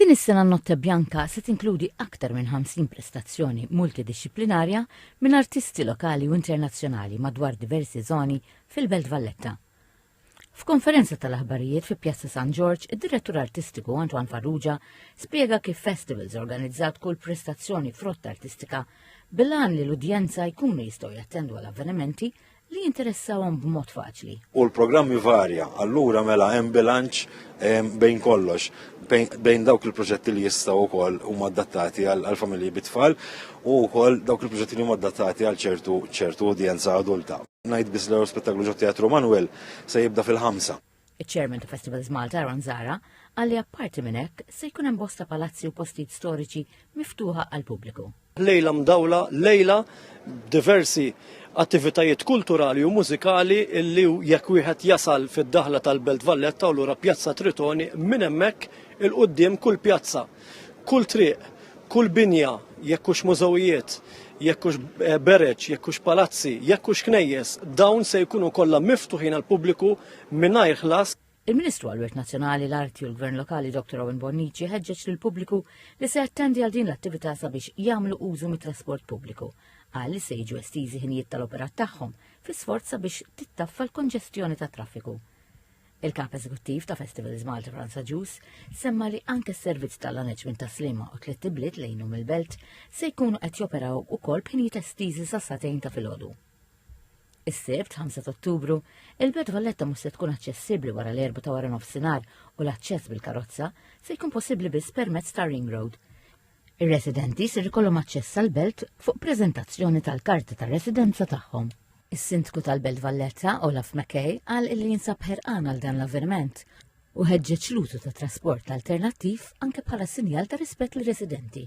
Din is-sena Notte Bjanka se tinkludi aktar minn 50 prestazzjoni multidisciplinarja minn artisti lokali u internazzjonali madwar diversi zoni fil-Belt Valletta. F'konferenza tal-aħbarijiet fi Pjazza San George, id-direttur artistiku Antoine Farrugia spjega kif festivals organizzat kull prestazzjoni frotta artistika bil-għan li l-udjenza jkunu jistgħu jattendu għal-avvenimenti li jinteressawhom b'mod faċli. U l-programmi varja, allura mela hemm bilanċ bejn kollox, bejn dawk il-proġetti li jistgħu wkoll huma adattati għal familji bit-tfal u wkoll dawk il-proġetti li huma adattati għal ċertu udjenza adulta. Ngħid biss l-ewwel spettaklu ġo Teatru Manuel se jibda fil-5. Iċ-Chairman ta' Festivals Malta Aaron Zara għalli apparti minn hekk se jkun hemm bosta palazzi u postijiet storiċi miftuħa għal pubbliku. Lejla mdawla, lejla diversi attivitajiet kulturali u mużikali illi jekk wieħed jasal fid-daħla tal-Belt Valletta u lura Pjazza Tritoni minn hemmhekk il-qudiem kull pjazza, kull triq, kull binja, jekkux mużewijiet, jekkux bereċ, jekkux palazzi, jekkux knejjes, dawn se jkunu kollha miftuħin għal pubbliku mingħajr ħlas. Il-Ministru għall-Wirt Nazzjonali, l-Arti u l-Gvern Lokali Dr. Owen Bonnici ħeġġeġ lill-pubbliku li se jattendi għal din l-attività sabiex jagħmlu użu mit-trasport pubbliku għal li se jiġu estiżi ħinijiet tal-operat tagħhom fl-isforz sabiex tittaffa l-konġestjoni tat traffiku. Il-Kap Eżekuttiv ta' Festivals Malta Franza Ġus semma li anke s-servizz tal-maneġment ta' Sliema u 3 bliet lejnhom il-belt se jkunu qed joperaw ukoll b'ħinijiet estiżi sa' satejn ta' filgħodu. Is-Sibt, 5 Ottubru, il-Belt Valletta mhux se tkun aċċessibbli wara l-erba ta' wara nofsinhar u l-aċċess bil-karozza se jkun possibbli biss permezz ta' Ring Road. Ir-residenti se jkollhom aċċess għall-belt fuq preżentazzjoni tal-karti tar-residenza tagħhom. Is-Sindku tal-Belt Valletta, Olaf McKay, qal li jinsab ħerqan għal dan l-avveniment u ħeġġeġ l-użu ta' trasport alternattiv anke bħala sinjal ta' rispett lir-residenti.